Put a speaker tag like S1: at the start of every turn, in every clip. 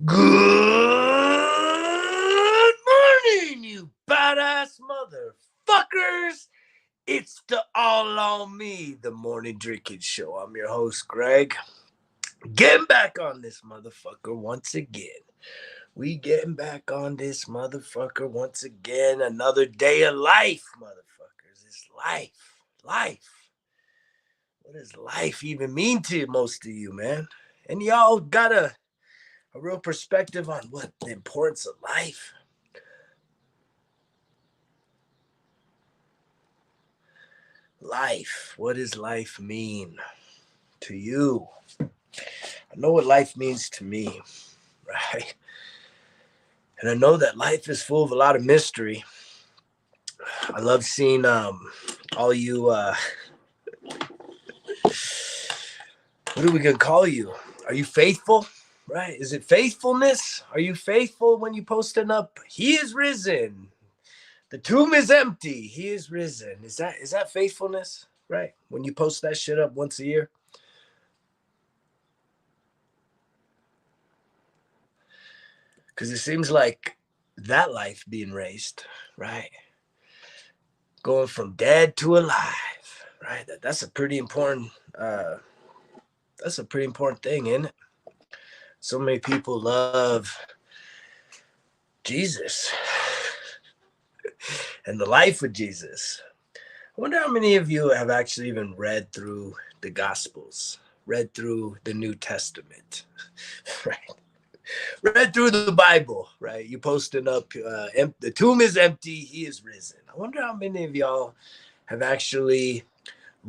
S1: Good morning, you badass motherfuckers. It's the All On Me, the morning drinking show. I'm your host, Greg. Getting back on this motherfucker once again. We getting back on this motherfucker once again. Another day of life, motherfuckers. It's life. Life. What does life even mean to most of you, man? And y'all got a real perspective on what the importance of life. Life. What does life mean to you? I know what life means to me, right? And I know that life is full of a lot of mystery. I love seeing all you what are we gonna call you? Are you faithful? Right? Is it faithfulness? Are you faithful when you posting up? He is risen. The tomb is empty. He is risen. Is that faithfulness? Right? When you post that shit up once a year? Because it seems like that life being raised, right? Going from dead to alive, right? That's a pretty important thing, isn't it? So many people love Jesus and the life of Jesus. I wonder how many of you have actually even read through the Gospels, read through the New Testament, right? Read through the Bible, right? You posting up, the tomb is empty, he is risen. I wonder how many of y'all have actually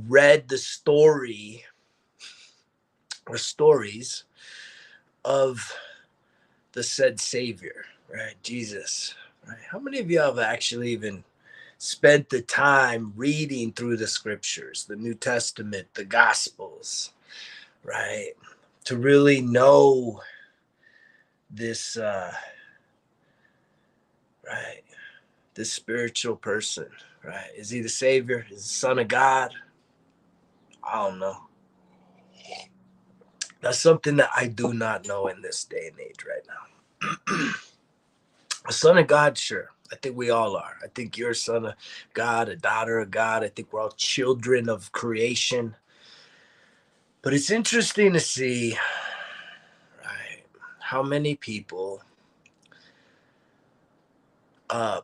S1: read the story or stories of the said Savior, right? Jesus, right? How many of you have actually even spent the time reading through the scriptures, the New Testament, the Gospels, right? To really know this, right? This spiritual person, right? Is he the Savior? Is he the Son of God? I don't know. That's something that I do not know in this day and age right now. A son of God, sure. I think we all are. I think you're a son of God, a daughter of God. I think we're all children of creation. But it's interesting to see, right, how many people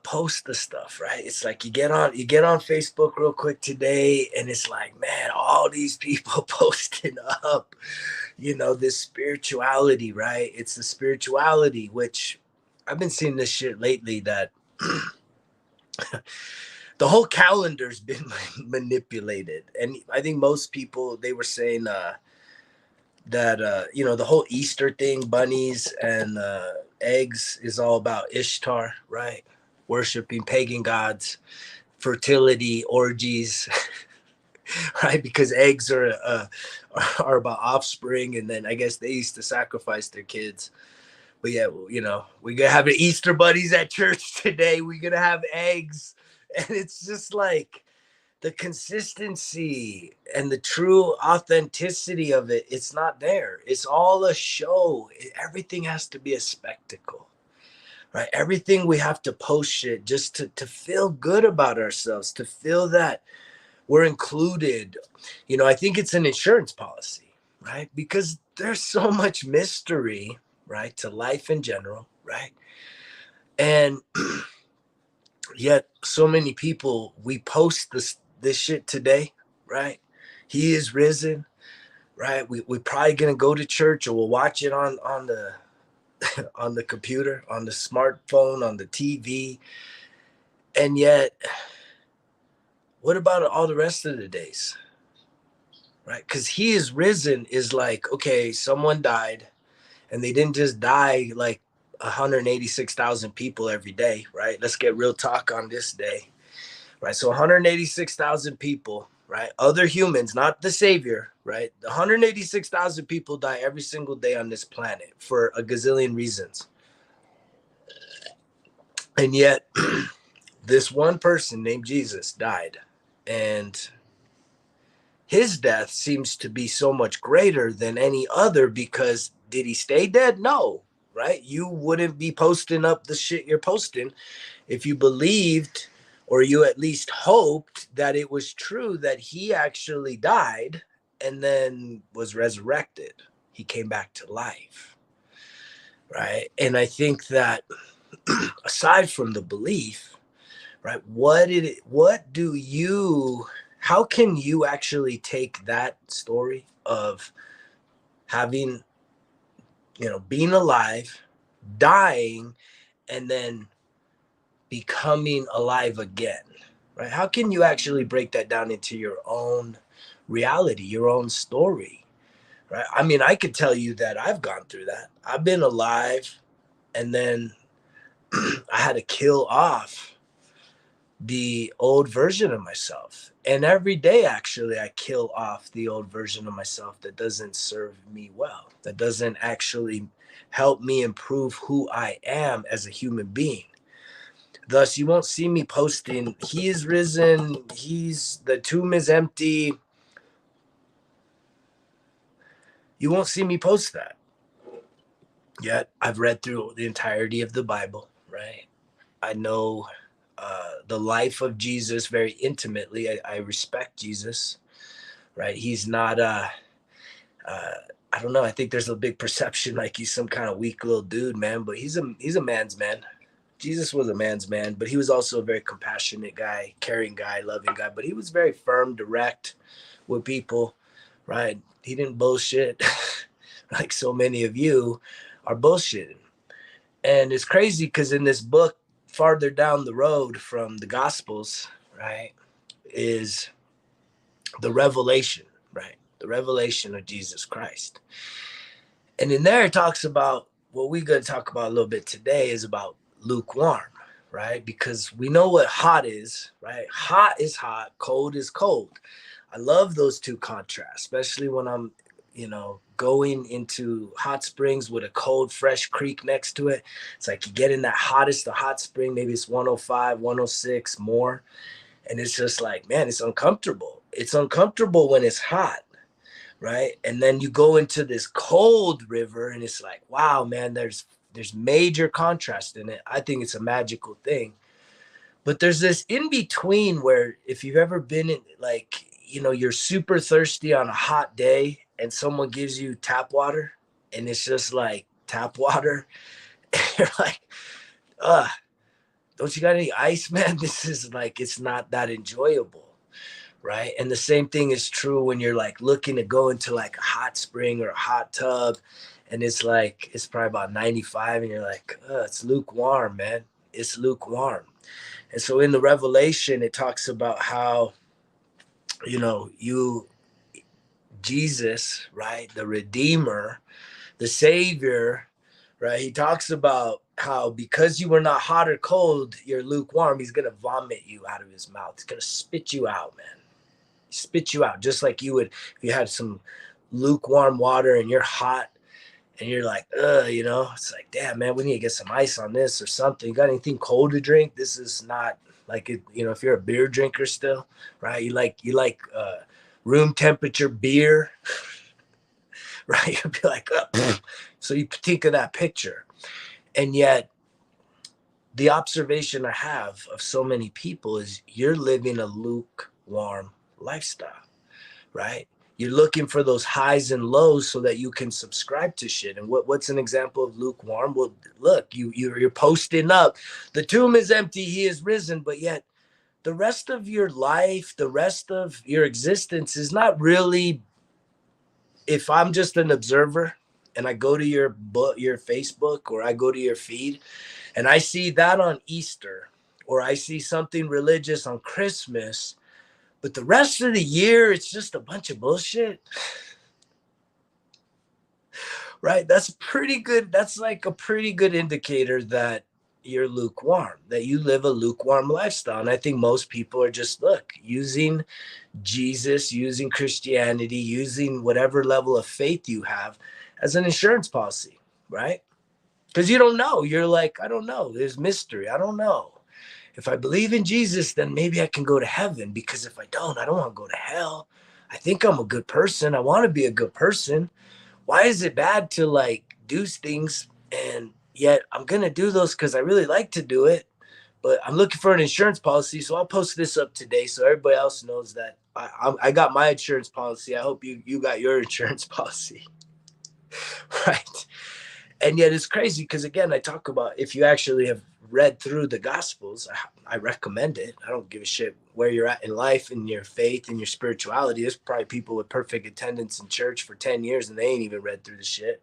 S1: post the stuff, right? It's like you get on Facebook real quick today, and it's like, man, all these people posting up, this spirituality, right? It's the spirituality, which I've been seeing this shit lately that the whole calendar's been manipulated. And I think most people, they were saying that the whole Easter thing, bunnies and eggs, is all about Ishtar, right? Worshiping pagan gods, fertility, orgies, right? Because eggs are about offspring, and then I guess they used to sacrifice their kids. But yeah, we're gonna have the Easter bunnies at church today. We're gonna have eggs, and it's just like the consistency and the true authenticity of it. It's not there. It's all a show. Everything has to be a spectacle, right? Everything we have to post shit just to feel good about ourselves, to feel that we're included. I think it's an insurance policy, right? Because there's so much mystery, right, to life in general, right? And yet so many people, we post this shit today, right? He is risen, right? We're probably gonna go to church, or we'll watch it on the on the computer, on the smartphone, on the TV. And yet, what about all the rest of the days? Right? Because he is risen is like, okay, someone died, and they didn't just die like 186,000 people every day, right? Let's get real talk on this day, right? So 186,000 people, right? Other humans, not the Savior, right? 186,000 people die every single day on this planet for a gazillion reasons. And yet, This one person named Jesus died, and his death seems to be so much greater than any other, because did he stay dead? No, right? You wouldn't be posting up the shit you're posting if you believed, or you at least hoped that it was true that he actually died and then was resurrected. He came back to life, right? And I think that aside from the belief, right, how can you actually take that story of having, being alive, dying, and then becoming alive again, right? How can you actually break that down into your own reality, your own story, right? I mean, I could tell you that I've gone through that. I've been alive, and then I had to kill off the old version of myself. And every day, actually, I kill off the old version of myself that doesn't serve me well, that doesn't actually help me improve who I am as a human being. Thus, you won't see me posting, he is risen, the tomb is empty. You won't see me post that. Yet, I've read through the entirety of the Bible, right? I know the life of Jesus very intimately. I respect Jesus, right? He's not, I don't know. I think there's a big perception like he's some kind of weak little dude, man, but he's a man's man. Jesus was a man's man, but he was also a very compassionate guy, caring guy, loving guy, but he was very firm, direct with people, right? He didn't bullshit like so many of you are bullshitting. And it's crazy because in this book, farther down the road from the Gospels, right, is the revelation, right? The revelation of Jesus Christ. And in there, it talks about what we're going to talk about a little bit today is about lukewarm, right? Because we know what hot is, right? Hot is hot, cold is cold. I love those two contrasts, especially when I'm, going into hot springs with a cold, fresh creek next to it. It's like you get in that hottest, the hot spring, maybe it's 105, 106 more. And it's just like, man, it's uncomfortable. It's uncomfortable when it's hot, right? And then you go into this cold river and it's like, wow, man, there's major contrast in it. I think it's a magical thing. But there's this in between where if you've ever been in, like, you're super thirsty on a hot day and someone gives you tap water and it's just like tap water. You're like, don't you got any ice, man? This is like, it's not that enjoyable. Right. And the same thing is true when you're like looking to go into like a hot spring or a hot tub. And it's like, it's probably about 95 and you're like, it's lukewarm, man. It's lukewarm. And so in the Revelation, it talks about how, Jesus, right, the Redeemer, the Savior, right, he talks about how because you were not hot or cold, you're lukewarm, he's going to vomit you out of his mouth. He's going to spit you out, man. Spit you out just like you would if you had some lukewarm water and you're hot and you're like, it's like, damn, man, we need to get some ice on this or something. You got anything cold to drink? This is not like it, if you're a beer drinker still, right? You like room temperature beer, right? You'd be like, so you think of that picture. And yet the observation I have of so many people is you're living a lukewarm lifestyle, right? You're looking for those highs and lows so that you can subscribe to shit. And what's an example of lukewarm? Well, look, you're posting up, the tomb is empty, he is risen, but yet the rest of your life, the rest of your existence is not really. If I'm just an observer and I go to your Facebook, or I go to your feed and I see that on Easter, or I see something religious on Christmas, but the rest of the year, it's just a bunch of bullshit. Right? That's pretty good. That's like a pretty good indicator that you're lukewarm, that you live a lukewarm lifestyle. And I think most people are just, using Jesus, using Christianity, using whatever level of faith you have as an insurance policy, right? Because you don't know. You're like, I don't know. There's mystery. I don't know. If I believe in Jesus, then maybe I can go to heaven, because if I don't want to go to hell. I think I'm a good person. I want to be a good person. Why is it bad to like do things, and yet I'm going to do those because I really like to do it, but I'm looking for an insurance policy. So I'll post this up today so everybody else knows that I got my insurance policy. I hope you got your insurance policy. Right. And yet it's crazy because, again, I talk about, if you actually have read through the Gospels, I recommend it. I don't give a shit where you're at in life, in your faith, in your spirituality. There's probably people with perfect attendance in church for 10 years and they ain't even read through the shit.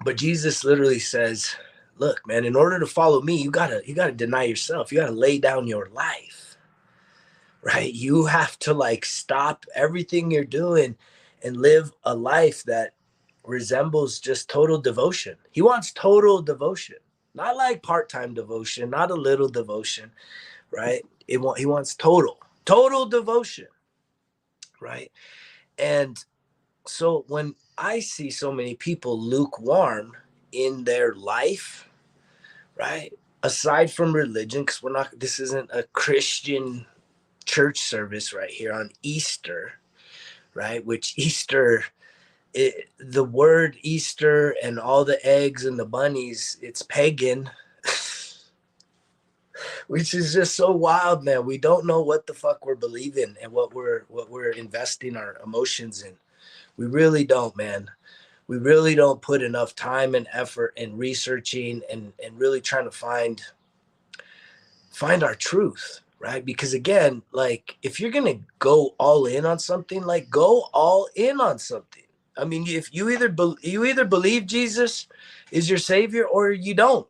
S1: But Jesus literally says, look, man, in order to follow me, you gotta deny yourself. You gotta lay down your life, right? You have to like stop everything you're doing and live a life that resembles just total devotion. He wants total devotion, not like part-time devotion, not a little devotion, right? He wants total devotion, right? And so when I see so many people lukewarm in their life, right? Aside from religion, because this isn't a Christian church service right here on Easter, right? Which Easter, the word Easter and all the eggs and the bunnies, it's pagan, which is just so wild, man. We don't know what the fuck we're believing and what we're investing our emotions in. We really don't, man. We really don't put enough time and effort in researching and really trying to find our truth, right? Because again, like, if you're gonna go all in on something, like, go all in on something. I mean, if you either believe Jesus is your savior or you don't.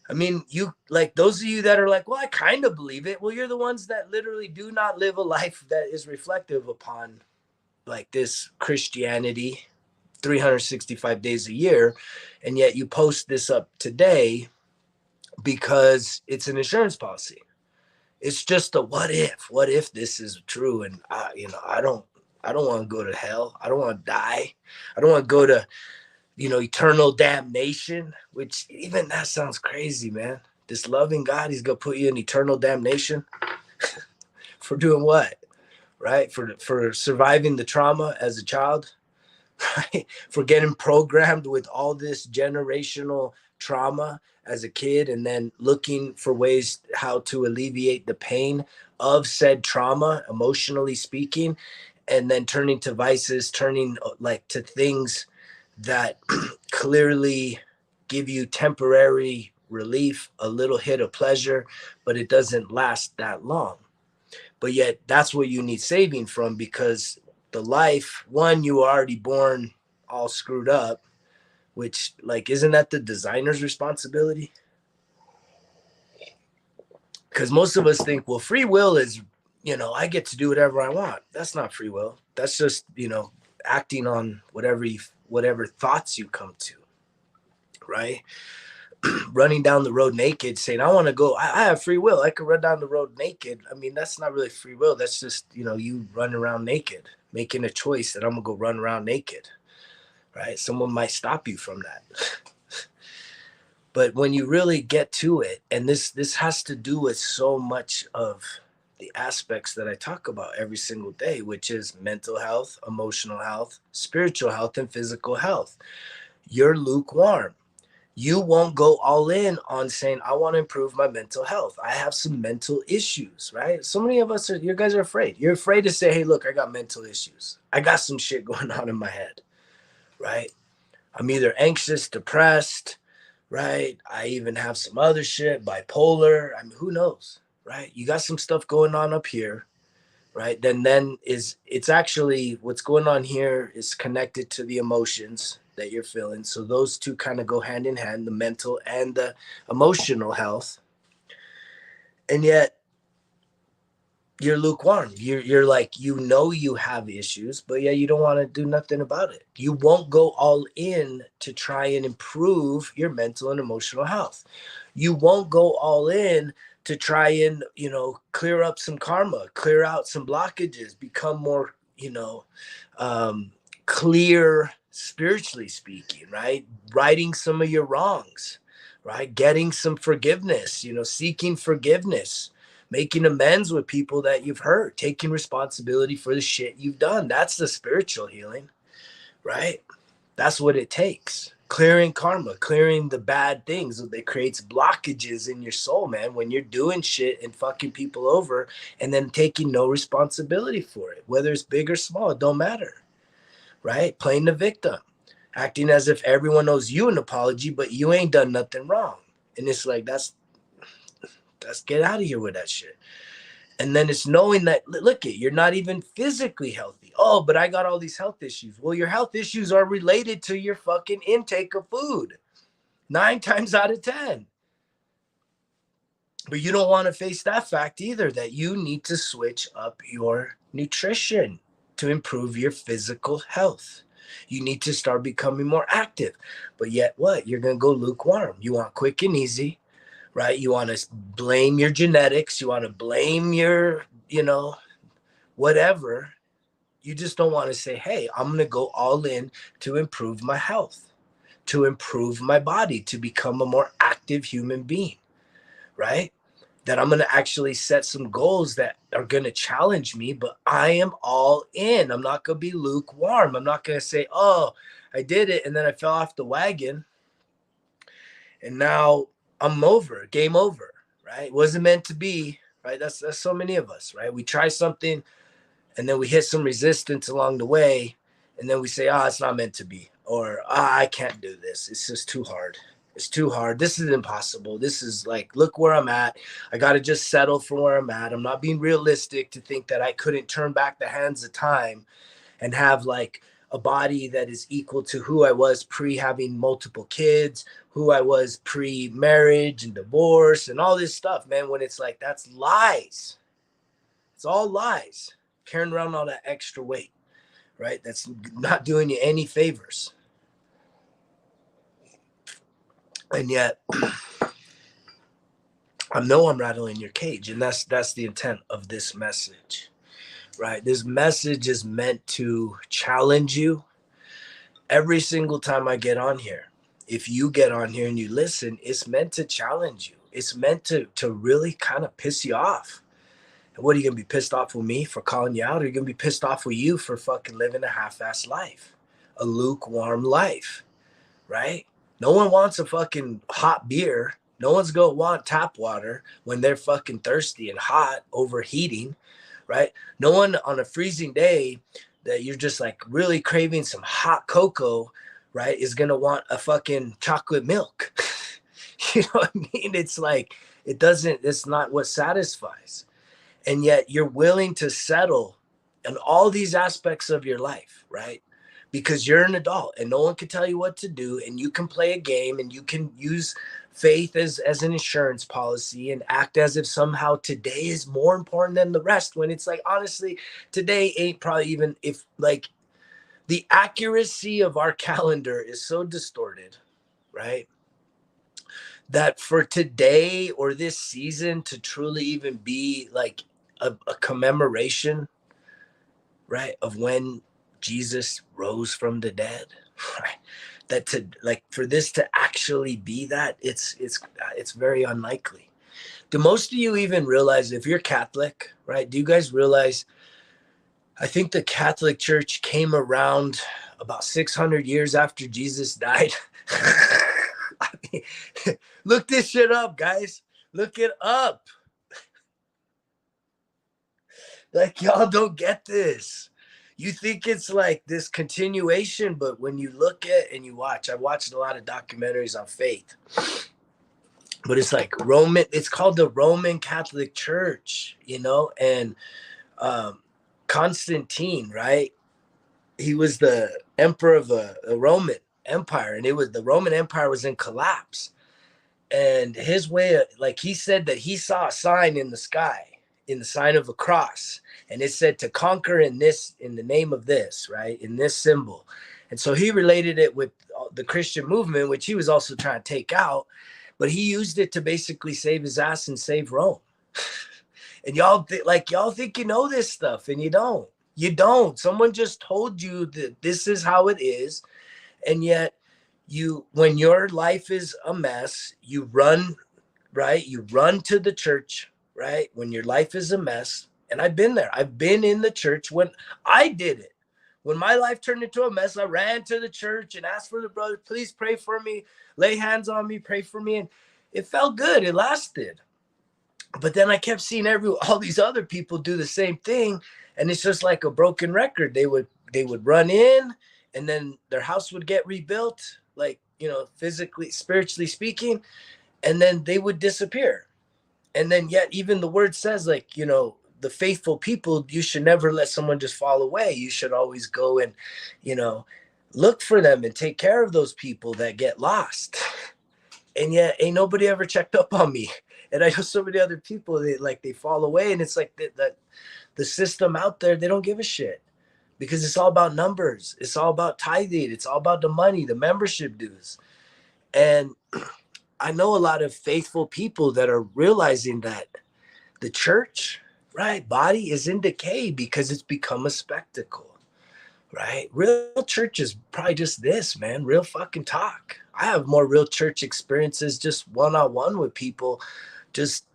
S1: I mean, you, like, those of you that are like, well, I kind of believe it. Well, you're the ones that literally do not live a life that is reflective upon like this Christianity 365 days a year. And yet you post this up today because it's an insurance policy. It's just a what if this is true? And I don't want to go to hell. I don't want to die. I don't want to go to, eternal damnation, which even that sounds crazy, man. This loving God, he's going to put you in eternal damnation for doing what? Right? For surviving the trauma as a child, right? For getting programmed with all this generational trauma as a kid, and then looking for ways how to alleviate the pain of said trauma, emotionally speaking, and then turning to vices, turning like to things that clearly give you temporary relief, a little hit of pleasure, but it doesn't last that long. But yet that's what you need saving from, because the life, one, you were already born all screwed up, which, like, isn't that the designer's responsibility? Because most of us think, well, free will is, I get to do whatever I want. That's not free will. That's just, acting on whatever thoughts you come to, right? Running down the road naked, saying, I want to go, I have free will, I could run down the road naked. I mean, that's not really free will. That's just, you running around naked, making a choice that I'm gonna go run around naked, right? Someone might stop you from that. But when you really get to it, and this has to do with so much of the aspects that I talk about every single day, which is mental health, emotional health, spiritual health, and physical health. You're lukewarm. You won't go all in on saying, I want to improve my mental health. I have some mental issues, right? So many of us you guys are afraid. You're afraid to say, hey, look, I got mental issues. I got some shit going on in my head, right? I'm either anxious, depressed, right? I even have some other shit, bipolar. I mean, who knows, right? You got some stuff going on up here, right? Then it's actually what's going on here is connected to the emotions that you're feeling. So those two kind of go hand in hand, the mental and the emotional health. And yet you're lukewarm. You're like, you have issues, but yeah, you don't want to do nothing about it. You won't go all in to try and improve your mental and emotional health. You won't go all in to try and, clear up some karma, clear out some blockages, become more, clear spiritually speaking, right? Righting some of your wrongs. right? Getting some forgiveness, seeking forgiveness, making amends with people that you've hurt, taking responsibility for the shit you've done. That's the spiritual healing, right? That's what it takes. Clearing karma, clearing the bad things that creates blockages in your soul, man. When you're doing shit and fucking people over and then taking no responsibility for it, whether it's big or small, it don't matter, right? Playing the victim, acting as if everyone owes you an apology, but you ain't done nothing wrong. And it's like, that's get out of here with that shit. And then it's knowing that, look, you're not even physically healthy. Oh, but I got all these health issues. Well, your health issues are related to your fucking intake of food 9 times out of 10. But you don't want to face that fact either, that you need to switch up your nutrition to improve your physical health. You need to start becoming more active. But yet what? You're going to go lukewarm. You want quick and easy, right? You want to blame your genetics. You want to blame your, whatever. You just don't want to say, hey, I'm going to go all in to improve my health, to improve my body, to become a more active human being, right? That I'm going to actually set some goals that are going to challenge me, but I am all in. I'm not going to be lukewarm. I'm not going to say, oh, I did it and then I fell off the wagon and now I'm over, game over, right? It wasn't meant to be, right? That's so many of us, right? We try something and then we hit some resistance along the way and then we say, it's not meant to be, or I can't do this. It's just too hard. It's too hard. This is impossible. This is like, look where I'm at. I got to just settle for where I'm at. I'm not being realistic to think that I couldn't turn back the hands of time and have like a body that is equal to who I was pre having multiple kids, who I was pre marriage and divorce and all this stuff, man. When it's like, that's lies. It's all lies. Carrying around all that extra weight, right? That's not doing you any favors. And yet I know I'm rattling your cage, and that's the intent of this message, right? This message is meant to challenge you. Every single time I get on here, if you get on here and you listen, it's meant to challenge you. It's meant to really kind of piss you off. And what, are you gonna be pissed off with me for calling you out? Or are you gonna be pissed off with you for fucking living a half-assed life, a lukewarm life, right? No one wants a fucking hot beer. No one's gonna want tap water when they're fucking thirsty and hot, overheating, right? No one on a freezing day that you're just like really craving some hot cocoa, right, is gonna want a fucking chocolate milk. You know what I mean? It's like, it's not what satisfies. And yet you're willing to settle in all these aspects of your life, right? Because you're an adult and no one can tell you what to do, and you can play a game and you can use faith as an insurance policy and act as if somehow today is more important than the rest, when it's like, honestly, today ain't probably even, if like the accuracy of our calendar is so distorted, right? That for today or this season to truly even be like a commemoration, right, of when Jesus rose from the dead, right? That to like, for this to actually be that, it's very unlikely. Do most of you even realize, if you're Catholic, right? Do you guys realize, I think the Catholic Church came around about 600 years after Jesus died. I mean, look this shit up, guys. Look it up. Like, y'all don't get this. You think it's like this continuation, but when you look at and you watch, I watched a lot of documentaries on faith, but it's like it's called the Roman Catholic Church, and Constantine, right? He was the emperor of a Roman Empire, and the Roman Empire was in collapse. And his way, like, he said that he saw a sign in the sky, in the sign of a cross, and it said to conquer in the name of this, right, in this symbol. And so he related it with the Christian movement, which he was also trying to take out, but he used it to basically save his ass and save Rome. And y'all think you know this stuff, and you don't. Someone just told you that this is how it is, and yet when your life is a mess, you run, right? You run to the church, right? When your life is a mess. And I've been there. I've been in the church when I did it. When my life turned into a mess, I ran to the church and asked for the brother, please pray for me, lay hands on me, pray for me. And it felt good. It lasted. But then I kept seeing all these other people do the same thing. And it's just like a broken record. They would run in, and then their house would get rebuilt, like, physically, spiritually speaking, and then they would disappear. And then yet even the word says, like, the faithful people, you should never let someone just fall away. You should always go and, you know, look for them and take care of those people that get lost. And yet ain't nobody ever checked up on me. And I know so many other people, they fall away, and it's like that the system out there, they don't give a shit, because it's all about numbers. It's all about tithing. It's all about the money, the membership dues. And I know a lot of faithful people that are realizing that the church, right, body is in decay because it's become a spectacle, right? Real church is probably just this, man, real fucking talk. I have more real church experiences just one-on-one with people, just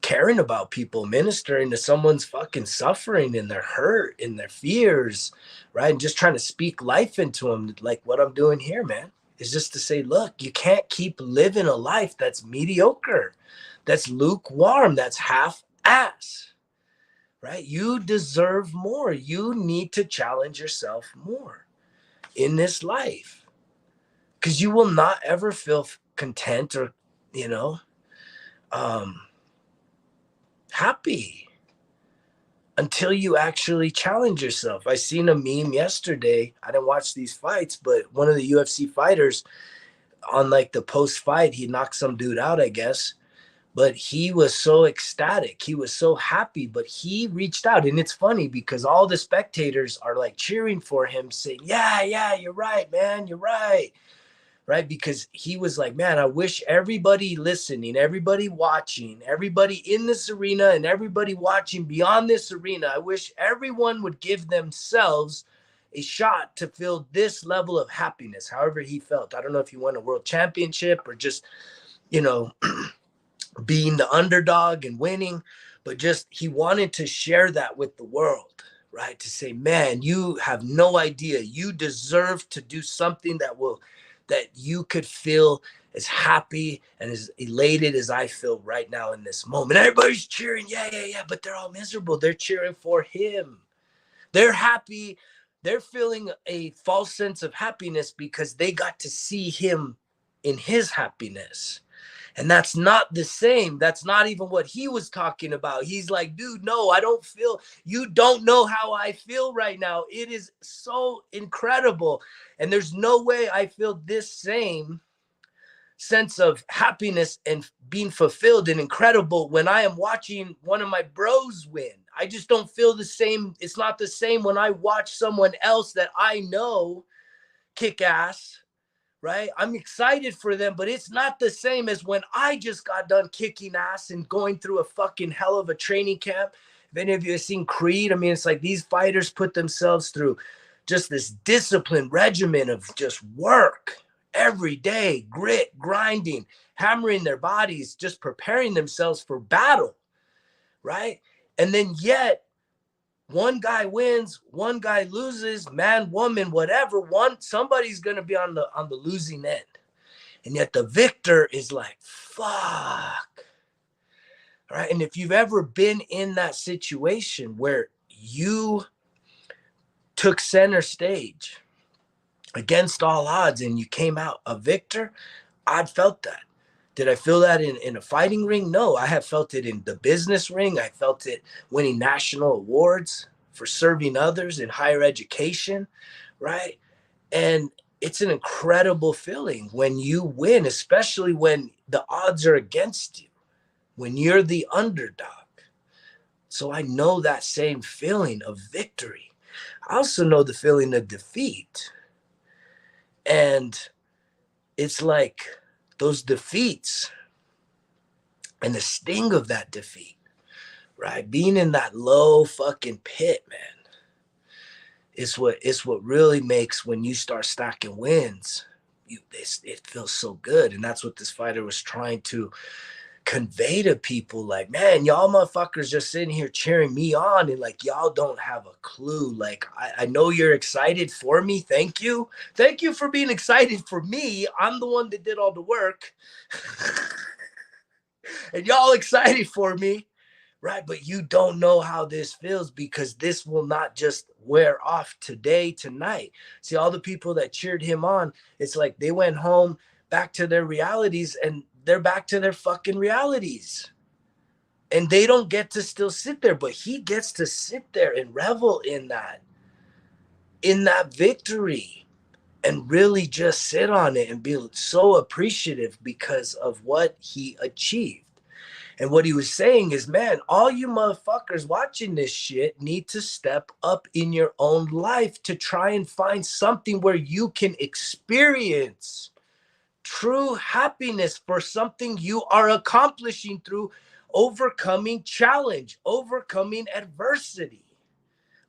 S1: caring about people, ministering to someone's fucking suffering and their hurt and their fears, right? And just trying to speak life into them, like what I'm doing here, man, is just to say, look, you can't keep living a life that's mediocre, that's lukewarm, that's half-ass, right? You deserve more. You need to challenge yourself more in this life, because you will not ever feel content or, you know, happy until you actually challenge yourself. I seen a meme yesterday. I didn't watch these fights, but one of the UFC fighters, on like the post fight, he knocked some dude out, I guess. But he was so ecstatic. He was so happy, but he reached out. And it's funny because all the spectators are like cheering for him, saying, yeah, you're right, man. You're right. Right? Because he was like, man, I wish everybody listening, everybody watching, everybody in this arena and everybody watching beyond this arena, I wish everyone would give themselves a shot to feel this level of happiness, however he felt. I don't know if he won a world championship or just, you know, being the underdog and winning, but just he wanted to share that with the world, right? To say, man, you have no idea. You deserve to do something that you could feel as happy and as elated as I feel right now in this moment. Everybody's cheering, yeah, but they're all miserable. They're cheering for him. They're happy. They're feeling a false sense of happiness because they got to see him in his happiness. And that's not the same. That's not even what he was talking about. He's like, dude, no, I don't feel, you don't know how I feel right now. It is so incredible. And there's no way I feel this same sense of happiness and being fulfilled and incredible when I am watching one of my bros win. I just don't feel the same. It's not the same when I watch someone else that I know kick ass, right? I'm excited for them, but it's not the same as when I just got done kicking ass and going through a fucking hell of a training camp. If any of you have seen Creed, I mean, it's like these fighters put themselves through just this disciplined regimen of just work every day, grit, grinding, hammering their bodies, just preparing themselves for battle, right? And then yet one guy wins, one guy loses, man, woman, whatever. Somebody's gonna be on the losing end. And yet the victor is like, fuck. All right. And if you've ever been in that situation where you took center stage against all odds and you came out a victor, I'd felt that. Did I feel that in a fighting ring? No, I have felt it in the business ring. I felt it winning national awards for serving others in higher education, right? And it's an incredible feeling when you win, especially when the odds are against you, when you're the underdog. So I know that same feeling of victory. I also know the feeling of defeat. And it's like those defeats and the sting of that defeat, right? Being in that low fucking pit, man, it's what really makes when you start stacking wins, it feels so good. And that's what this fighter was trying to convey to people, like, man, y'all motherfuckers just sitting here cheering me on, and like y'all don't have a clue. Like, I know you're excited for me. Thank you. Thank you for being excited for me. I'm the one that did all the work. And y'all excited for me, right? But you don't know how this feels, because this will not just wear off today, tonight. See, all the people that cheered him on, it's like they went home back to their realities, and they're back to their fucking realities. And they don't get to still sit there, but he gets to sit there and revel in that victory, and really just sit on it and be so appreciative because of what he achieved. And what he was saying is, man, all you motherfuckers watching this shit need to step up in your own life to try and find something where you can experience true happiness for something you are accomplishing through overcoming challenge, overcoming adversity,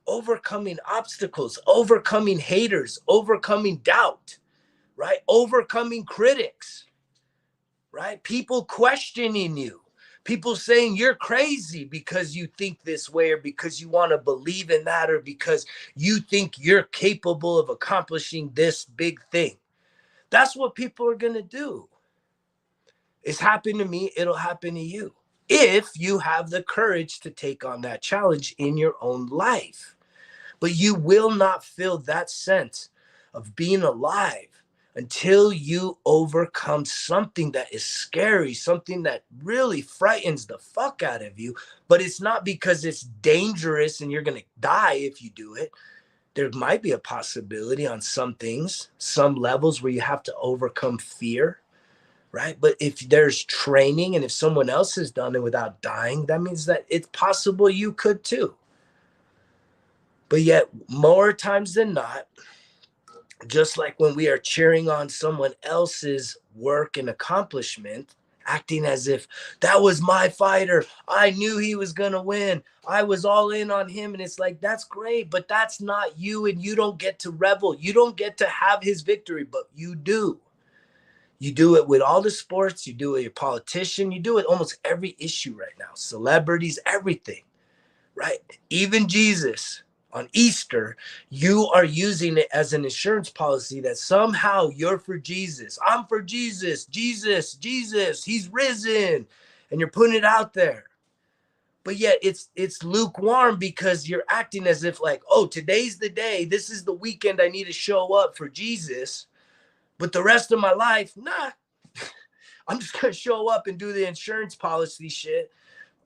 S1: overcoming obstacles, overcoming haters, overcoming doubt, right? Overcoming critics, right? People questioning you. People saying you're crazy because you think this way, or because you want to believe in that, or because you think you're capable of accomplishing this big thing. That's what people are going to do. It's happened to me. It'll happen to you if you have the courage to take on that challenge in your own life. But you will not feel that sense of being alive until you overcome something that is scary, something that really frightens the fuck out of you. But it's not because it's dangerous and you're going to die if you do it. There might be a possibility on some things, some levels, where you have to overcome fear, right? But if there's training, and if someone else has done it without dying, that means that it's possible you could too. But yet, more times than not, just like when we are cheering on someone else's work and accomplishment, acting as if that was my fighter, I knew he was going to win, I was all in on him. And it's like, that's great, but that's not you. And you don't get to revel. You don't get to have his victory, but you do. You do it with all the sports. You do it with your politician. You do it almost every issue right now. Celebrities, everything, right? Even Jesus on Easter, you are using it as an insurance policy that somehow you're for Jesus. I'm for Jesus. Jesus, Jesus, he's risen. And you're putting it out there. But yet it's lukewarm, because you're acting as if like, oh, today's the day. This is the weekend I need to show up for Jesus. But the rest of my life, nah, I'm just going to show up and do the insurance policy shit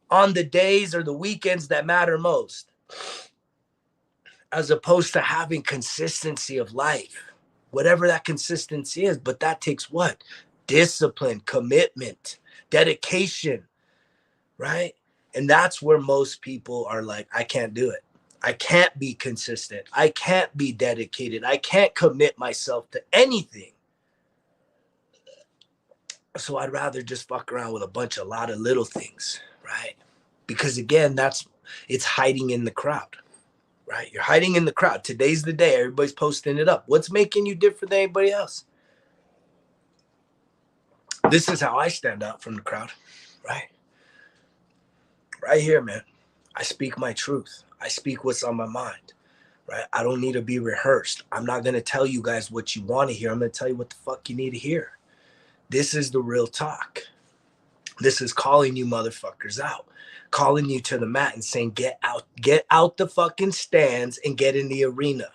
S1: on the days or the weekends that matter most, as opposed to having consistency of life, whatever that consistency is. But that takes what? Discipline, commitment, dedication, right? And that's where most people are like, I can't do it. I can't be consistent. I can't be dedicated. I can't commit myself to anything. So I'd rather just fuck around with a lot of little things, right? Because again, it's hiding in the crowd, right? You're hiding in the crowd. Today's the day. Everybody's posting it up. What's making you different than anybody else? This is how I stand out from the crowd, right? Right here, man. I speak my truth. I speak what's on my mind, right? I don't need to be rehearsed. I'm not going to tell you guys what you want to hear. I'm going to tell you what the fuck you need to hear. This is the real talk. This is calling you motherfuckers out, calling you to the mat and saying, get out the fucking stands and get in the arena.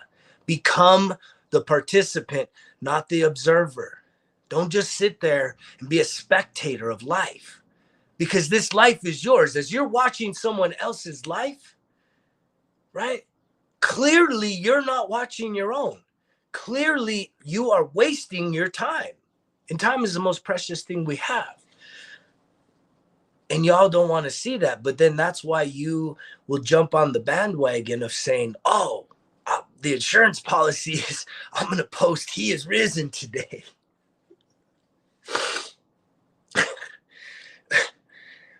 S1: Become the participant, not the observer. Don't just sit there and be a spectator of life, because this life is yours. As you're watching someone else's life, right? Clearly, you're not watching your own. Clearly, you are wasting your time. And time is the most precious thing we have. And y'all don't want to see that. But then that's why you will jump on the bandwagon of saying, oh, the insurance policy is, I'm going to post, he is risen today.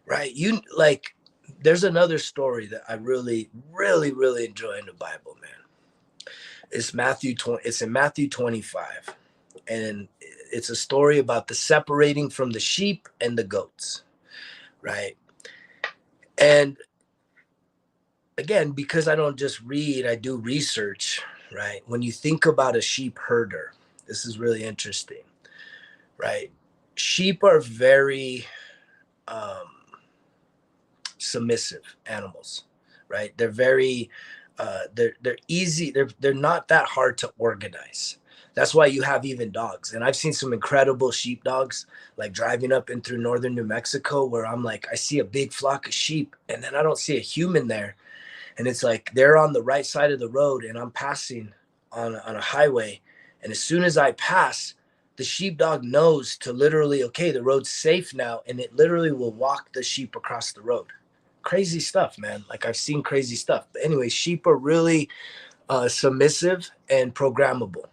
S1: Right? There's another story that I really, really, really enjoy in the Bible, man. It's in Matthew 25. And it's a story about the separating from the sheep and the goats, right? And again, because I don't just read, I do research, right? When you think about a sheep herder, this is really interesting, right? Sheep are very um, submissive animals, right? They're very they're easy. They're not that hard to organize. That's why you have even dogs. And I've seen some incredible sheep dogs, like driving up in through northern New Mexico, where I'm like, I see a big flock of sheep, and then I don't see a human there, and it's like they're on the right side of the road, and I'm passing on a highway, and as soon as I pass, the sheepdog knows to literally, okay, the road's safe now, and it literally will walk the sheep across the road. Crazy stuff, man. Like, I've seen crazy stuff. But anyway, sheep are really submissive and programmable.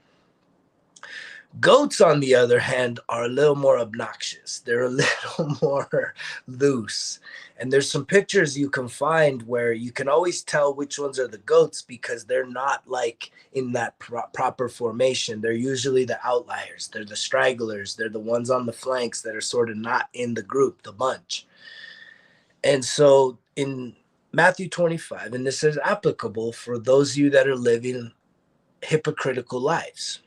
S1: Goats, on the other hand, are a little more obnoxious. They're a little more loose. And there's some pictures you can find where you can always tell which ones are the goats, because they're not like in that proper formation. They're usually the outliers. They're the stragglers. They're the ones on the flanks that are sort of not in the group, the bunch. And so in Matthew 25, and this is applicable for those of you that are living hypocritical lives,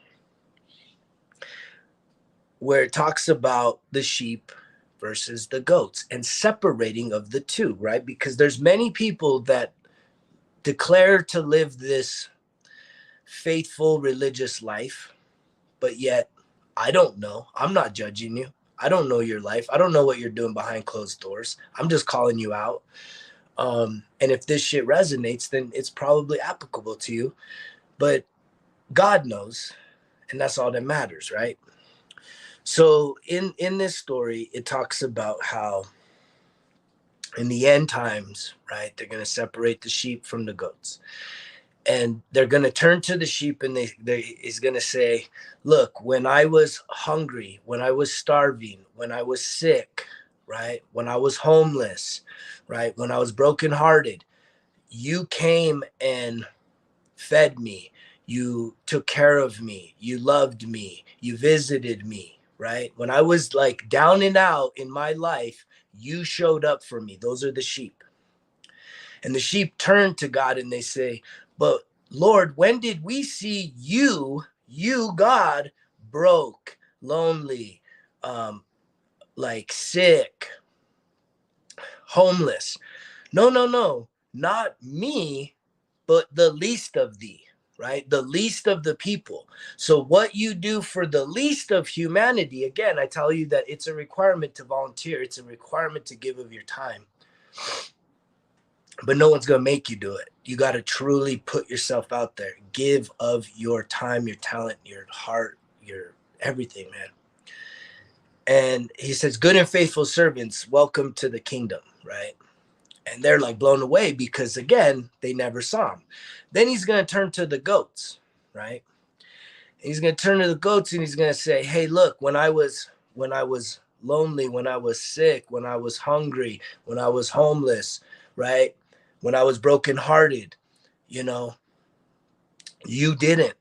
S1: where it talks about the sheep versus the goats and separating of the two, right? Because there's many people that declare to live this faithful religious life, but yet I don't know. I'm not judging you. I don't know your life. I don't know what you're doing behind closed doors. I'm just calling you out. And if this shit resonates, then it's probably applicable to you. But God knows, and that's all that matters, right? So in this story, it talks about how in the end times, right, they're going to separate the sheep from the goats. And they're going to turn to the sheep, and he's going to say, look, when I was hungry, when I was starving, when I was sick, right, when I was homeless, right, when I was brokenhearted, you came and fed me. You took care of me. You loved me. You visited me, right? When I was like down and out in my life, you showed up for me. Those are the sheep. And the sheep turn to God and they say, but Lord, when did we see you, God, broke, lonely, like sick, homeless? No, not me, but the least of thee, right? The least of the people. So what you do for the least of humanity, again, I tell you that it's a requirement to volunteer. It's a requirement to give of your time. But no one's going to make you do it. You got to truly put yourself out there. Give of your time, your talent, your heart, your everything, man. And he says, good and faithful servants, welcome to the kingdom, right? And they're like blown away because, again, they never saw him. Then he's going to turn to the goats, right? He's going to turn to the goats and he's going to say, hey, look, when I was lonely, when I was sick, when I was hungry, when I was homeless, right? When I was brokenhearted, you know, you didn't,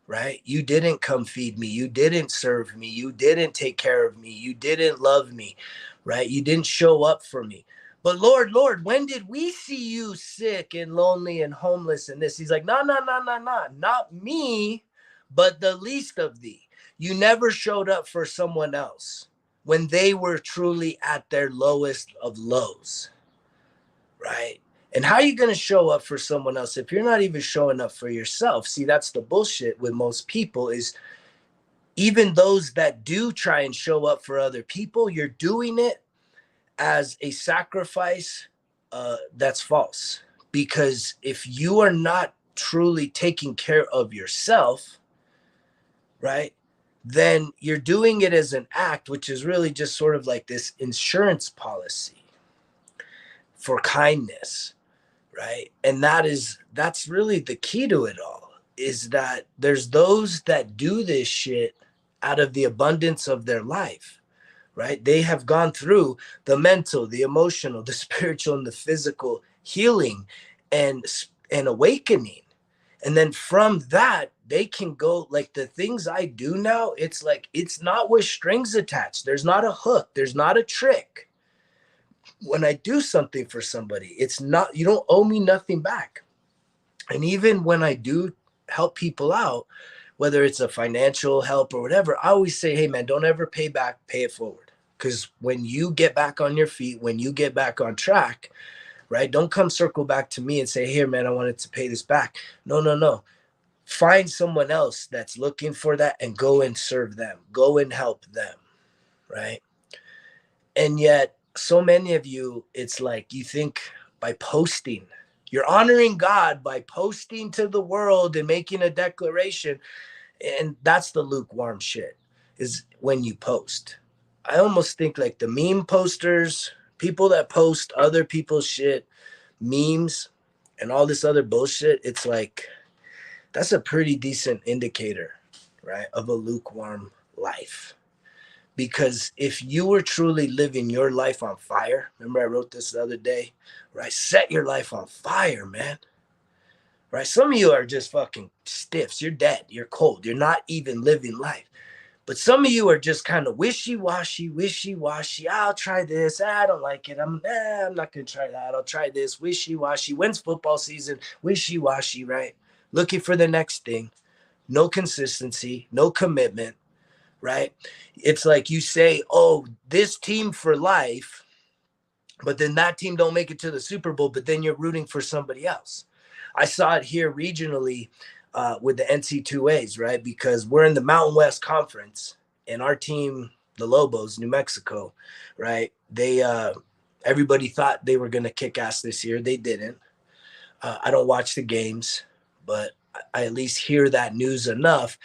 S1: right? You didn't come feed me. You didn't serve me. You didn't take care of me. You didn't love me, right? You didn't show up for me. But Lord, when did we see you sick and lonely and homeless and this? He's like, no, not me, but the least of thee. You never showed up for someone else when they were truly at their lowest of lows, right? And how are you going to show up for someone else if you're not even showing up for yourself? See, that's the bullshit with most people, is even those that do try and show up for other people, you're doing it as a sacrifice that's false. Because if you are not truly taking care of yourself, right, then you're doing it as an act, which is really just sort of like this insurance policy for kindness, right? And that's really the key to it all, is that there's those that do this shit out of the abundance of their life, right? They have gone through the mental, the emotional, the spiritual, and the physical healing and awakening. And then from that, they can go, like the things I do now, it's like, it's not with strings attached. There's not a hook. There's not a trick. When I do something for somebody, it's not, you don't owe me nothing back. And even when I do help people out, whether it's a financial help or whatever, I always say, hey man, don't ever pay back, pay it forward. Because when you get back on your feet, when you get back on track, right? Don't come circle back to me and say, here, man, I wanted to pay this back. No, no, no. Find someone else that's looking for that and go and serve them. Go and help them, right? And yet, so many of you, it's like you think by posting, you're honoring God by posting to the world and making a declaration. And that's the lukewarm shit, is when you post. I almost think like the meme posters, people that post other people's shit, memes, and all this other bullshit, it's like, that's a pretty decent indicator, right, of a lukewarm life. Because if you were truly living your life on fire, remember I wrote this the other day, right? Set your life on fire, man. Right? Some of you are just fucking stiffs. You're dead. You're cold. You're not even living life. But some of you are just kind of wishy-washy, wishy-washy. I'll try this. I don't like it. I'm not going to try that. I'll try this. Wishy-washy. When's football season? Wishy-washy, right? Looking for the next thing. No consistency, no commitment, right? It's like you say, oh, this team for life, but then that team don't make it to the Super Bowl, but then you're rooting for somebody else. I saw it here regionally with the NC2As, right? Because we're in the Mountain West Conference, and our team, the Lobos, New Mexico, right? They everybody thought they were going to kick ass this year. They didn't. I don't watch the games, but I at least hear that news enough.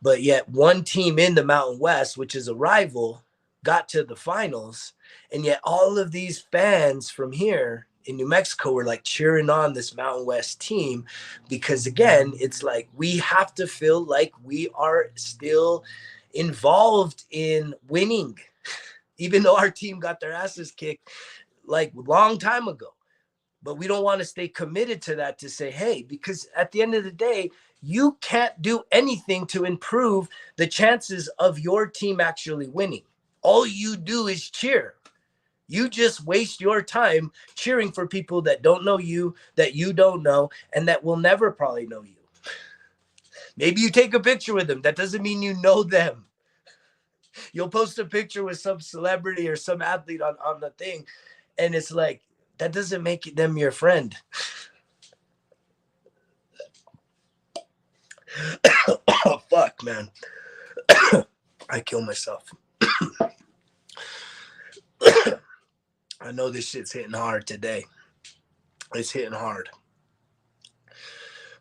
S1: But yet one team in the Mountain West, which is a rival, got to the finals. And yet all of these fans from here in New Mexico were like cheering on this Mountain West team, because again, it's like we have to feel like we are still involved in winning, even though our team got their asses kicked like a long time ago. But we don't want to stay committed to that, to say, hey, because at the end of the day, you can't do anything to improve the chances of your team actually winning. All you do is cheer. You just waste your time cheering for people that don't know you, that you don't know, and that will never probably know you. Maybe you take a picture with them. That doesn't mean you know them. You'll post a picture with some celebrity or some athlete on the thing, and it's like, that doesn't make them your friend. Oh, fuck, man. I kill myself. I know this shit's hitting hard today. It's hitting hard.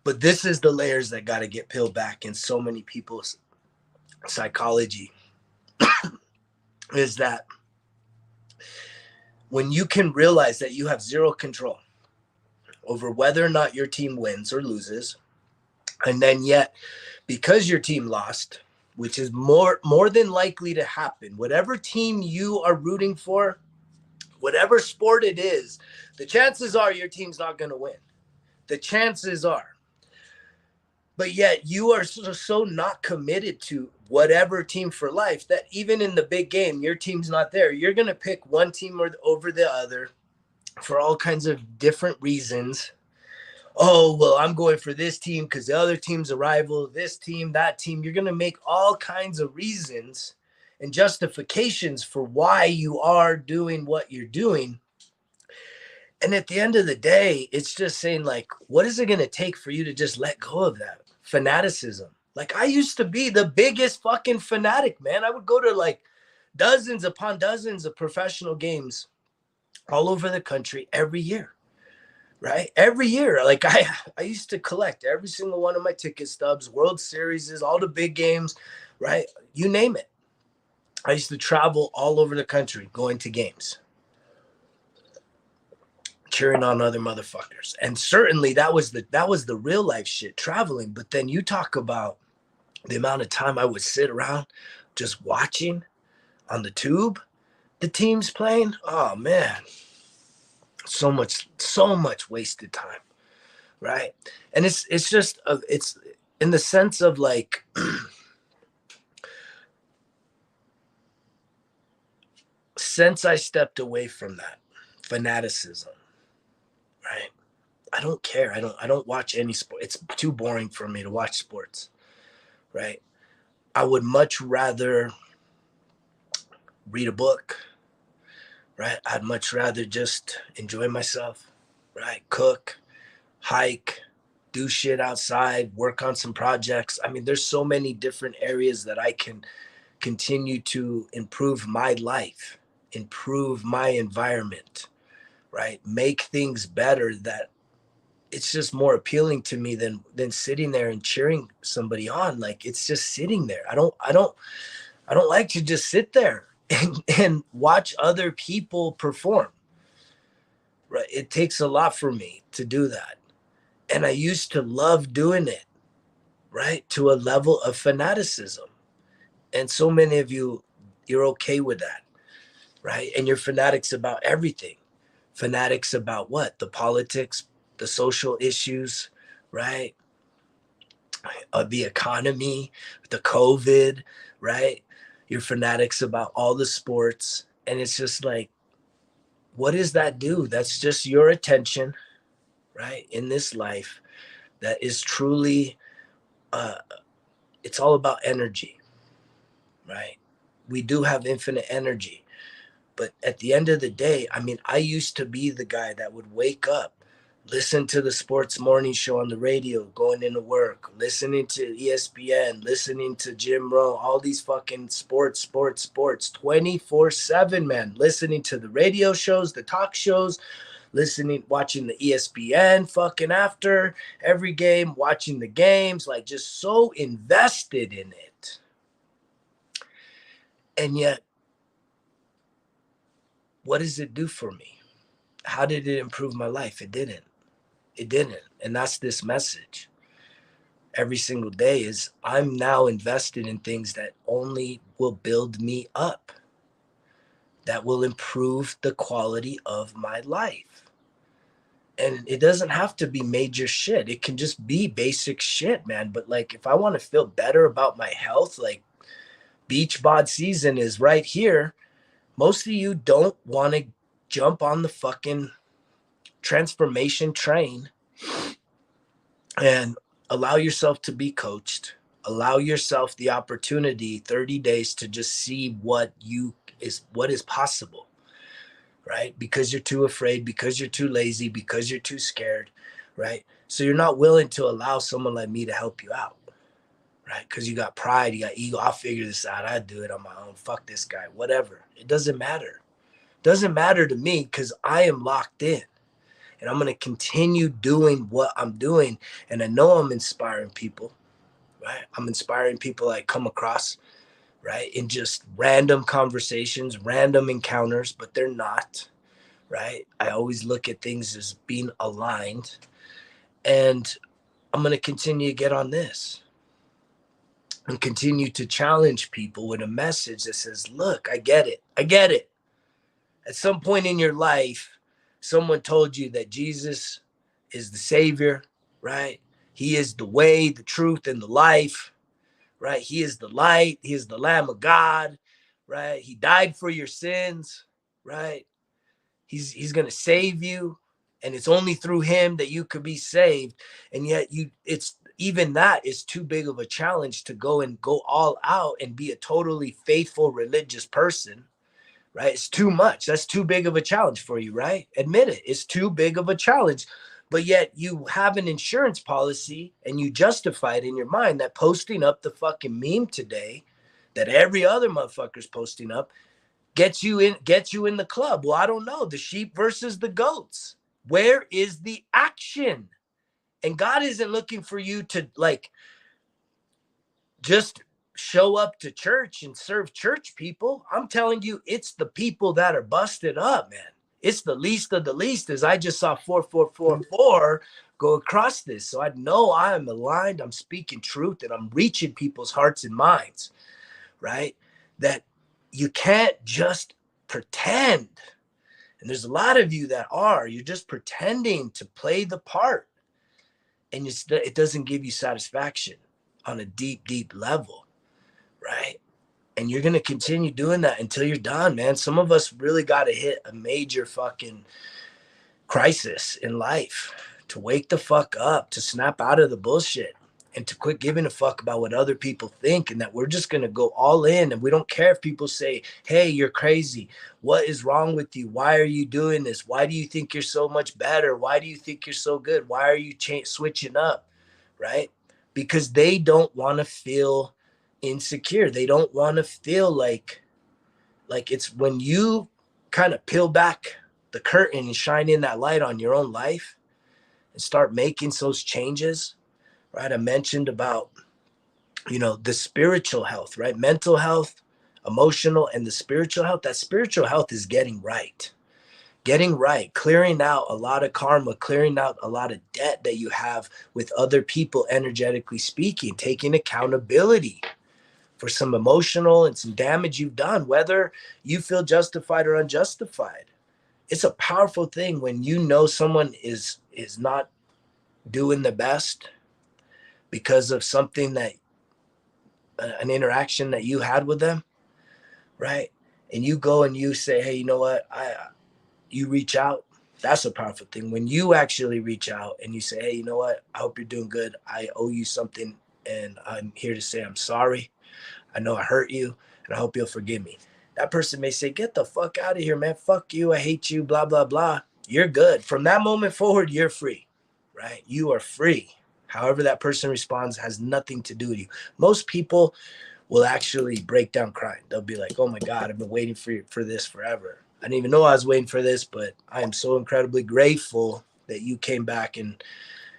S1: But this is the layers that got to get peeled back in so many people's psychology. Is that when you can realize that you have zero control over whether or not your team wins or loses, and then yet, because your team lost, which is more than likely to happen, whatever team you are rooting for, whatever sport it is, the chances are your team's not going to win. The chances are. But yet you are so not committed to whatever team for life that even in the big game, your team's not there. You're going to pick one team over the other for all kinds of different reasons. Oh, well, I'm going for this team because the other team's a rival, this team, that team. You're going to make all kinds of reasons and justifications for why you are doing what you're doing. And at the end of the day, it's just saying, like, what is it going to take for you to just let go of that fanaticism? Like, I used to be the biggest fucking fanatic, man. I would go to like dozens upon dozens of professional games all over the country every year, right? Every year. Like, I used to collect every single one of my ticket stubs, World Series, all the big games, right? You name it. I used to travel all over the country going to games, cheering on other motherfuckers. And certainly that was the real life shit, traveling. But then you talk about the amount of time I would sit around just watching on the tube the teams playing. Oh man, so much wasted time, right? And it's just it's in the sense of like since I stepped away from that fanaticism, right? I don't care. I don't watch any sport. It's too boring for me to watch sports, right? I would much rather read a book, right? I'd much rather just enjoy myself, right? Cook, hike, do shit outside, work on some projects. I mean, there's so many different areas that I can continue to improve my life, improve my environment, right? Make things better that it's just more appealing to me than sitting there and cheering somebody on. Like it's just sitting there. I don't like to just sit there and watch other people perform. Right? It takes a lot for me to do that. And I used to love doing it, right? To a level of fanaticism. And so many of you, you're okay with that, right? And you're fanatics about everything. Fanatics about what? The politics, the social issues, right? The economy, the COVID, right? You're fanatics about all the sports. And it's just like, what does that do? That's just your attention, right? In this life that is truly, uh, it's all about energy, right? We do have infinite energy. But at the end of the day, I mean, I used to be the guy that would wake up, listen to the sports morning show on the radio, going into work, listening to ESPN, listening to Jim Rohn, all these fucking sports, 24/7, man, listening to the radio shows, the talk shows, listening, watching the ESPN fucking after every game, watching the games, like just so invested in it. And yet, what does it do for me? How did it improve my life? It didn't. It didn't. And that's this message every single day is I'm now invested in things that only will build me up, that will improve the quality of my life. And it doesn't have to be major shit. It can just be basic shit, man. But like if I want to feel better about my health, like beach bod season is right here. Most of you don't want to jump on the fucking transformation train and allow yourself to be coached, allow yourself the opportunity 30 days to just see what is possible, right? Because you're too afraid, because you're too lazy, because you're too scared, right? So you're not willing to allow someone like me to help you out, right? Because you got pride, you got ego. I'll figure this out. I do it on my own. Fuck this guy, whatever. It doesn't matter. It doesn't matter to me because I am locked in. And I'm going to continue doing what I'm doing. And I know I'm inspiring people, right? I'm inspiring people I come across, right? In just random conversations, random encounters, but they're not, right? I always look at things as being aligned. And I'm going to continue to get on this and continue to challenge people with a message that says, look, I get it. I get it. At some point in your life, someone told you that Jesus is the Savior, right? He is the way, the truth, and the life, right? He is the light. He is the Lamb of God, right? He died for your sins, right? He's going to save you, and it's only through him that you could be saved. And yet it's even that is too big of a challenge to go all out and be a totally faithful religious person, right? It's too much. That's too big of a challenge for you, right? Admit it. It's too big of a challenge. But yet you have an insurance policy and you justify it in your mind that posting up the fucking meme today that every other motherfucker's posting up gets you in the club. Well, I don't know. The sheep versus the goats. Where is the action? And God isn't looking for you to like just show up to church and serve church people. I'm telling you, it's the people that are busted up, man. It's the least of the least, as I just saw 4444 go across this. So I know I am aligned, I'm speaking truth, and I'm reaching people's hearts and minds, right? That you can't just pretend. And there's a lot of you that are, you're just pretending to play the part. and it doesn't give you satisfaction on a deep, deep level, right? And you're going to continue doing that until you're done, man. Some of us really got to hit a major fucking crisis in life to wake the fuck up, to snap out of the bullshit, and to quit giving a fuck about what other people think, and that we're just going to go all in, and we don't care if people say, hey, you're crazy. What is wrong with you? Why are you doing this? Why do you think you're so much better? Why do you think you're so good? Why are you switching up? Right? Because they don't want to feel insecure. They don't want to feel like it's when you kind of peel back the curtain and shine in that light on your own life and start making those changes, right? I mentioned about, the spiritual health, right? Mental health, emotional, and the spiritual health. That spiritual health is getting right, clearing out a lot of karma, clearing out a lot of debt that you have with other people, energetically speaking, taking accountability for some emotional and some damage you've done, whether you feel justified or unjustified. It's a powerful thing when you know someone is not doing the best because of something that an interaction that you had with them, right? And you go and you say, hey, you know what? You reach out. That's a powerful thing. When you actually reach out and you say, hey, you know what? I hope you're doing good. I owe you something, and I'm here to say I'm sorry. I know I hurt you, and I hope you'll forgive me. That person may say, get the fuck out of here, man. Fuck you. I hate you, blah, blah, blah. You're good. From that moment forward, you're free, right? You are free. However that person responds has nothing to do with you. Most people will actually break down crying. They'll be like, oh my God, I've been waiting for this forever. I didn't even know I was waiting for this, but I am so incredibly grateful that you came back and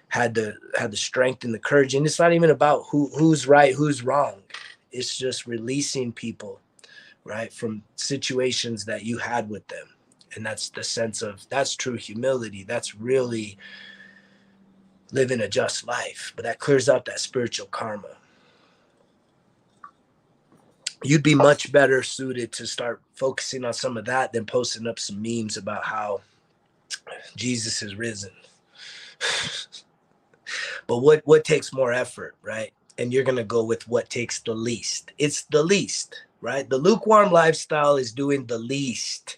S1: had the strength and the courage. And it's not even about who's right, who's wrong. It's just releasing people, right, from situations that you had with them. And that's the sense of, that's true humility. That's really living a just life. But that clears out that spiritual karma. You'd be much better suited to start focusing on some of that than posting up some memes about how Jesus is risen. But what takes more effort, right? And you're going to go with what takes the least. It's the least, right? The lukewarm lifestyle is doing the least,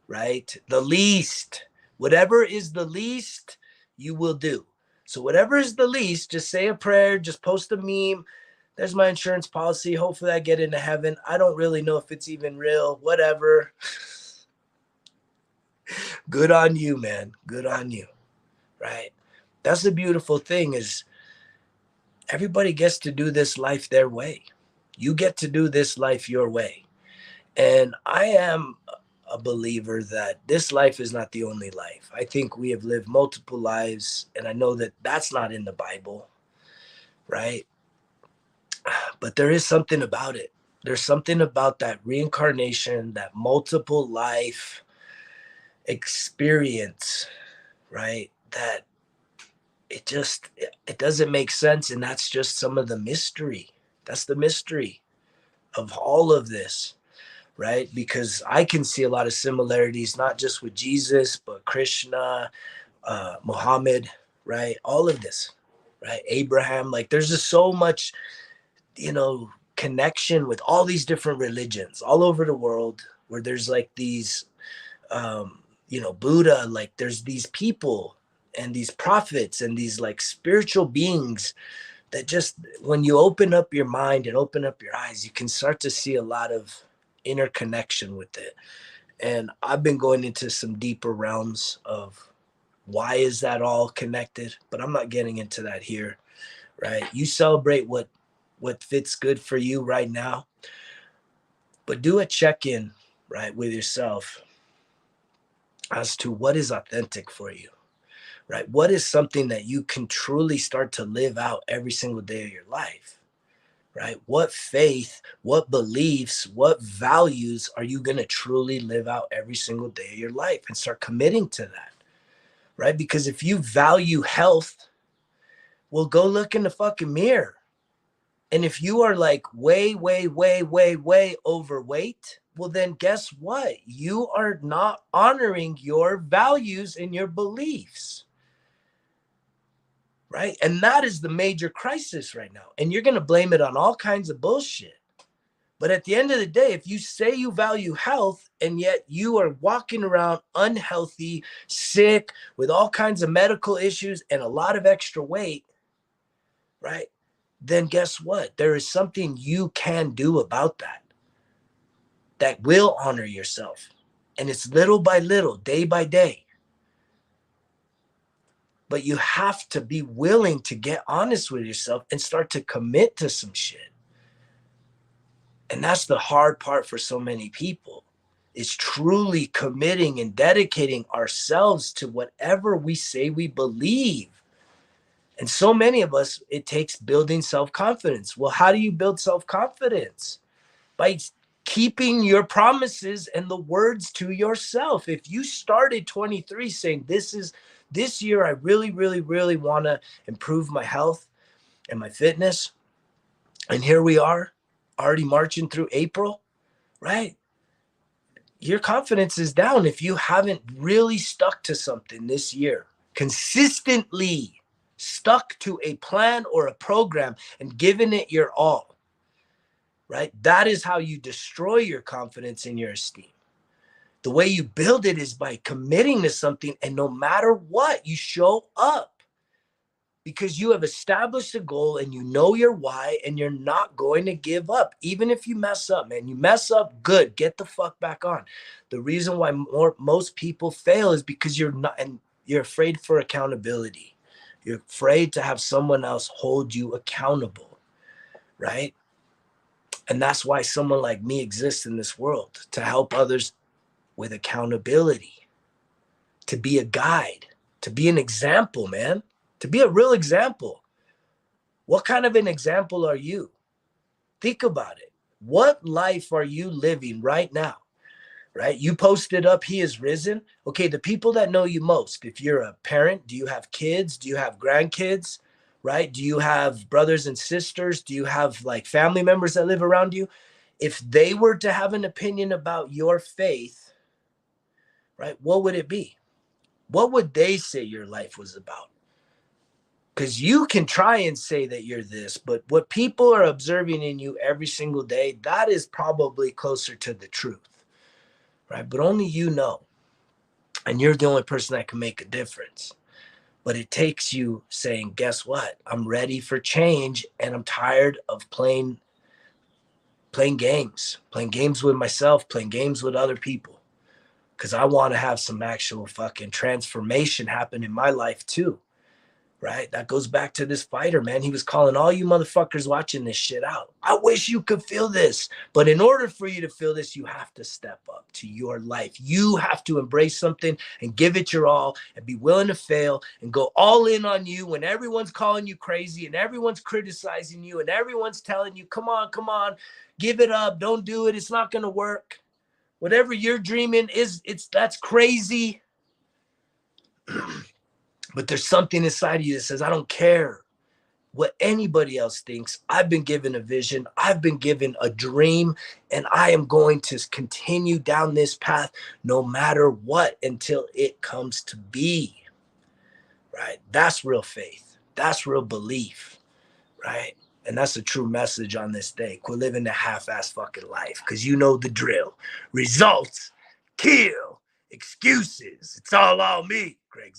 S1: right? The least. Whatever is the least, you will do. So whatever is the least, just say a prayer, just post a meme. There's my insurance policy. Hopefully I get into heaven. I don't really know if it's even real. Whatever. Good on you, man. Good on you, right? That's the beautiful thing is everybody gets to do this life their way. You get to do this life your way. And I am a believer that this life is not the only life. I think we have lived multiple lives, and I know that that's not in the Bible, right? But there is something about it. There's something about that reincarnation, that multiple life experience, right? That it doesn't make sense. And that's just some of the mystery. That's the mystery of all of this, right? Because I can see a lot of similarities, not just with Jesus, but Krishna, Muhammad, right? All of this, right? Abraham, like there's just so much, connection with all these different religions all over the world where there's like these, Buddha, like there's these people and these prophets and these like spiritual beings that just, when you open up your mind and open up your eyes, you can start to see a lot of interconnection with it. And I've been going into some deeper realms of why is that all connected, but I'm not getting into that here, right? You celebrate what fits good for you right now, but do a check-in, right, with yourself as to what is authentic for you, right? What is something that you can truly start to live out every single day of your life, right? What faith, what beliefs, what values are you going to truly live out every single day of your life and start committing to that, right? Because if you value health, well, go look in the fucking mirror. And if you are like way, way, way, way, way overweight, well, then guess what? You are not honoring your values and your beliefs. right? And that is the major crisis right now. And you're going to blame it on all kinds of bullshit. But at the end of the day, if you say you value health and yet you are walking around unhealthy, sick, with all kinds of medical issues and a lot of extra weight, right? Then guess what? There is something you can do about that that will honor yourself. And it's little by little, day by day. But you have to be willing to get honest with yourself and start to commit to some shit. And that's the hard part for so many people, is truly committing and dedicating ourselves to whatever we say we believe. And so many of us, it takes building self-confidence. Well, how do you build self-confidence? By keeping your promises and the words to yourself. If you started 23 saying, this year, I really, really, really want to improve my health and my fitness. And here we are, already marching through April, right? Your confidence is down if you haven't really stuck to something this year, consistently stuck to a plan or a program and given it your all, right? That is how you destroy your confidence and your esteem. The way you build it is by committing to something, and no matter what, you show up because you have established a goal and you know your why, and you're not going to give up. Even if you mess up, man, you mess up, good, get the fuck back on. The reason why most people fail is because you're afraid for accountability. You're afraid to have someone else hold you accountable, right? And that's why someone like me exists in this world, to help others with accountability, to be a guide, to be an example, man, to be a real example. What kind of an example are you? Think about it. What life are you living right now? Right? You posted up, he is risen. Okay, the people that know you most, if you're a parent, do you have kids? Do you have grandkids? Right? Do you have brothers and sisters? Do you have like family members that live around you? If they were to have an opinion about your faith, right, what would it be? What would they say your life was about? Because you can try and say that you're this, but what people are observing in you every single day, that is probably closer to the truth, right? But only you know. And you're the only person that can make a difference. But it takes you saying, guess what? I'm ready for change, and I'm tired of playing games with myself, playing games with other people. Because I want to have some actual fucking transformation happen in my life too. Right? That goes back to this fighter, man. He was calling all you motherfuckers watching this shit out. I wish you could feel this. But in order for you to feel this, you have to step up to your life. You have to embrace something and give it your all and be willing to fail and go all in on you when everyone's calling you crazy and everyone's criticizing you and everyone's telling you, come on, give it up. Don't do it. It's not going to work. Whatever you're dreaming that's crazy. But there's something inside of you that says, I don't care what anybody else thinks. I've been given a vision. I've been given a dream, and I am going to continue down this path no matter what until it comes to be, right? That's real faith. That's real belief, right? And that's a true message on this day. Quit living the half-ass fucking life, because you know the drill. Results kill excuses. It's all on me, Greg.